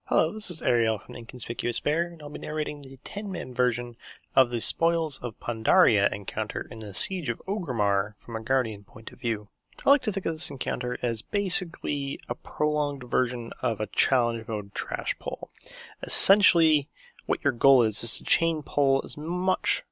Hello, this is Arielle from Inconspicuous Bear, and I'll be narrating the 10-man version of the Spoils of Pandaria encounter in the Siege of Orgrimmar from a Guardian point of view. I like to think of this encounter as basically a prolonged version of a challenge mode trash pull. Essentially, what your goal is to chain pull as much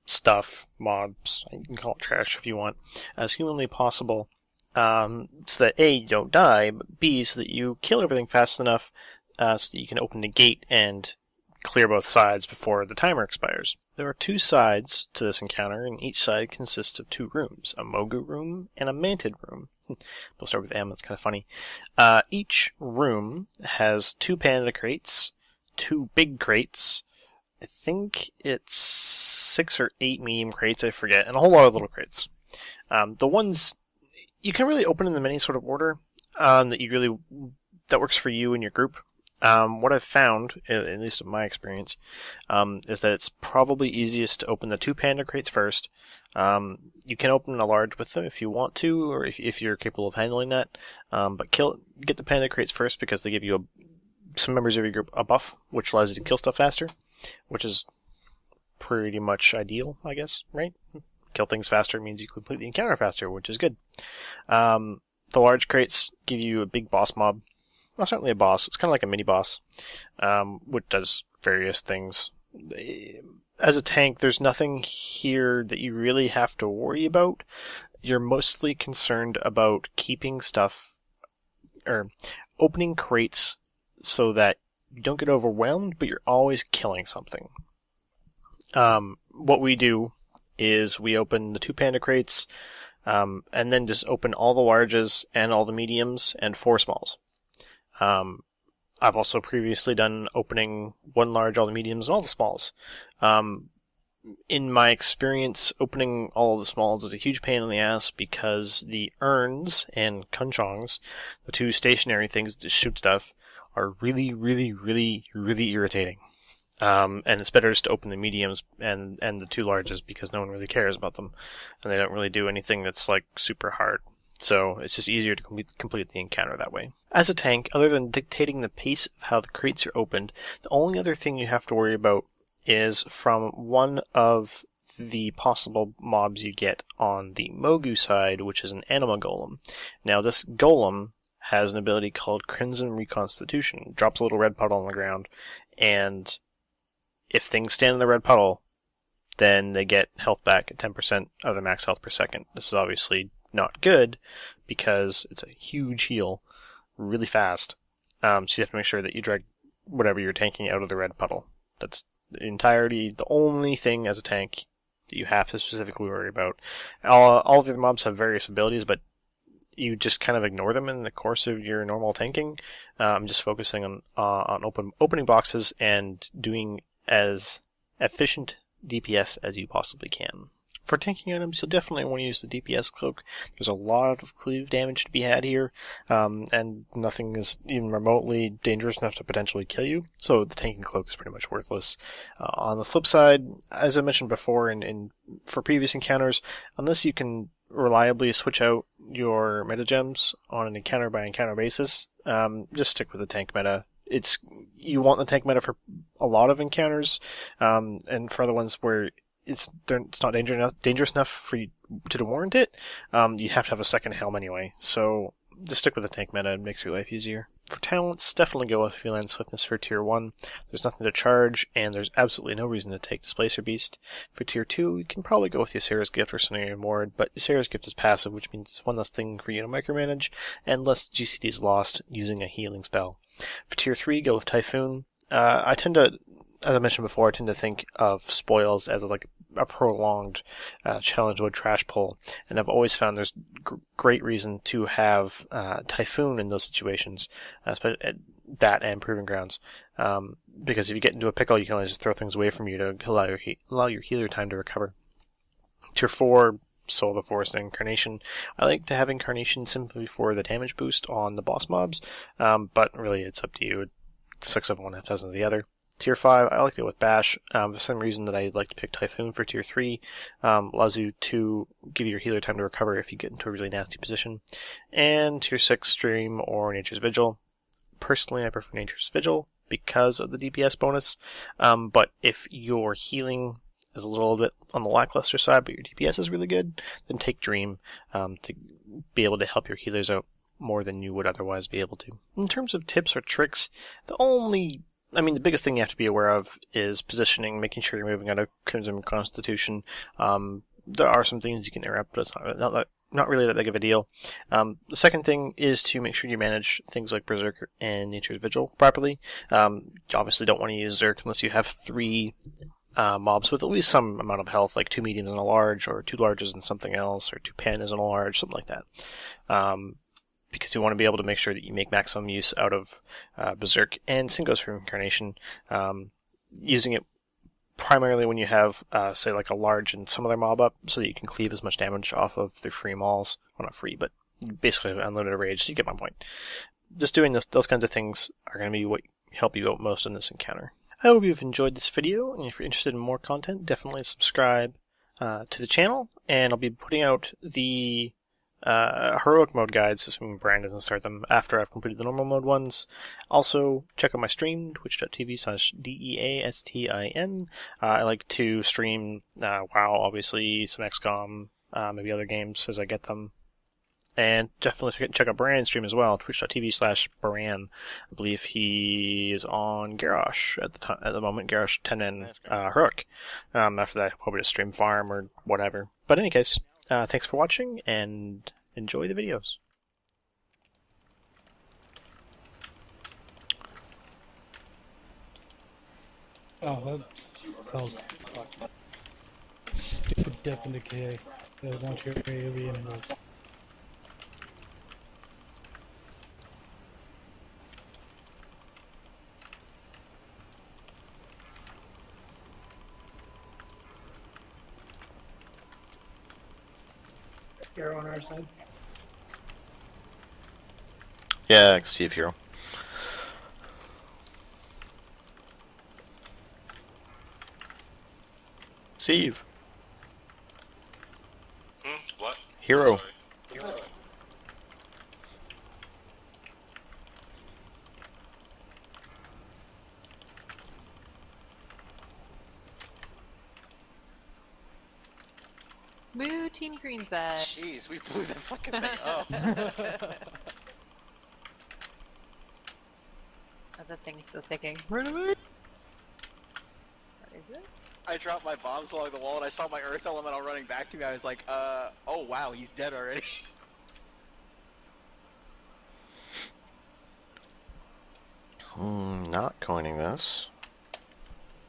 stuff, mobs, you can call it trash if you want, as humanly possible, so that A, you don't die, but B, so that you kill everything fast enough so that you can open the gate and clear both sides before the timer expires. There are two sides to this encounter, and each side consists of two rooms, a Mogu room and a Mantid room. We'll start with M, that's kind of funny. Each room has two panda crates, two big crates, I think it's 6 or 8 medium crates, I forget, and a whole lot of little crates. The ones you can really open in them any sort of order that works for you and your group. What I've found, at least in my experience, is that it's probably easiest to open the two panda crates first. You can open a large with them if you want to, or if you're capable of handling that. But get the panda crates first because they give you some members of your group a buff, which allows you to kill stuff faster, which is pretty much ideal, I guess, right? Kill things faster means you complete the encounter faster, which is good. The large crates give you a big boss mob. Well, certainly a boss. It's kind of like a mini-boss, which does various things. As a tank, there's nothing here that you really have to worry about. You're mostly concerned about keeping stuff, or opening crates so that you don't get overwhelmed, but you're always killing something. What we do is we open the two panda crates, and then just open all the larges and all the mediums and 4 smalls. I've also previously done opening 1 large, all the mediums, and all the smalls. In my experience, opening all the smalls is a huge pain in the ass because the urns and kunchongs, the two stationary things that shoot stuff, are really, really, really, really irritating. And it's better just to open the mediums and the 2 larges because no one really cares about them, and they don't really do anything that's like super hard. So it's just easier to complete the encounter that way. As a tank, other than dictating the pace of how the crates are opened, the only other thing you have to worry about is from one of the possible mobs you get on the Mogu side, which is an Anima Golem. Now this Golem has an ability called Crimson Reconstitution. It drops a little red puddle on the ground, and if things stand in the red puddle, then they get health back at 10% of their max health per second. This is obviously not good because it's a huge heal really fast. So you have to make sure that you drag whatever you're tanking out of the red puddle. That's the only thing as a tank that you have to specifically worry about. All the other mobs have various abilities, but you just kind of ignore them in the course of your normal tanking. I'm just focusing on opening boxes and doing as efficient DPS as you possibly can. For tanking items, you'll definitely want to use the DPS cloak. There's a lot of cleave damage to be had here, and nothing is even remotely dangerous enough to potentially kill you, so the tanking cloak is pretty much worthless. On the flip side, as I mentioned before for previous encounters, unless you can reliably switch out your meta gems on an encounter-by-encounter basis, just stick with the tank meta. You want the tank meta for a lot of encounters, and for other ones where it's not dangerous enough for you to warrant it, you have to have a second helm anyway, so just stick with the tank meta. It makes your life easier. For talents, definitely go with Feline Swiftness for Tier 1. There's nothing to charge, and there's absolutely no reason to take Displacer Beast. For Tier 2, you can probably go with Ysera's Gift or Scenario Ward, but Ysera's Gift is passive, which means it's one less thing for you to micromanage, and less GCDs lost using a healing spell. For Tier 3, go with Typhoon. As I mentioned before, I tend to think of Spoils as like a prolonged challenge mode trash pull, and I've always found there's great reason to have Typhoon in those situations, that and Proving Grounds, because if you get into a pickle, you can always just throw things away from you to allow your healer time to recover. Tier 4, Soul of the Forest and Incarnation. I like to have Incarnation simply for the damage boost on the boss mobs, but really it's up to you. 6 of one, half dozen of the other. Tier 5, I like to go with Bash. For some reason that I like to pick Typhoon for Tier 3. Allows you to give your healer time to recover if you get into a really nasty position. And Tier 6, Stream or Nature's Vigil. Personally, I prefer Nature's Vigil because of the DPS bonus. But if your healing is a little bit on the lackluster side, but your DPS is really good, then take Dream to be able to help your healers out more than you would otherwise be able to. In terms of tips or tricks, the biggest thing you have to be aware of is positioning, making sure you're moving out of Crimson Constitution. There are some things you can interrupt, but it's not really that big of a deal. The second thing is to make sure you manage things like Berserker and Nature's Vigil properly. You obviously don't want to use Zerk unless you have 3 mobs with at least some amount of health, like 2 mediums and a large, or 2 larges and something else, or 2 pandas and a large, something like that. Because you want to be able to make sure that you make maximum use out of Berserk, and same goes for Incarnation. Using it primarily when you have, say, like a large and some other mob up, so that you can cleave as much damage off of the free mauls. Well, not free, but basically unlimited rage, so you get my point. Just doing those kinds of things are going to be what help you out most in this encounter. I hope you've enjoyed this video, and if you're interested in more content, definitely subscribe to the channel, and I'll be putting out the heroic mode guides, assuming Brian doesn't start them, after I've completed the normal mode ones. Also, check out my stream, twitch.tv/DEASTIN. I like to stream WoW, obviously, some XCOM, maybe other games as I get them. And definitely check out Brian's stream as well, twitch.tv/Baran. I believe he is on Garrosh at the moment, Garrosh 10 and Heroic. After that, he'll probably just stream Farm or whatever. But in any case, thanks for watching, and enjoy the videos. Oh, that tells. Stupid Death and Decay. They want your alien animals. You're on our side. Yeah, I can see if you're. Steve. What? Hero. Woo, Team Green side. Jeez, we blew that fucking thing up. Oh, that thing's still sticking. Run away! What is it? I dropped my bombs along the wall and I saw my earth elemental running back to me. I was like, oh wow, he's dead already. Not coining this.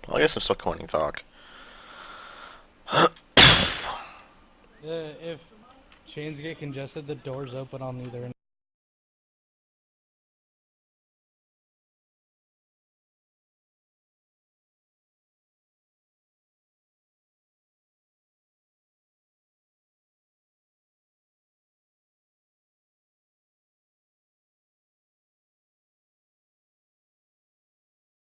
Well, I guess I'm still coining Thok. If chains get congested, the doors open on either end.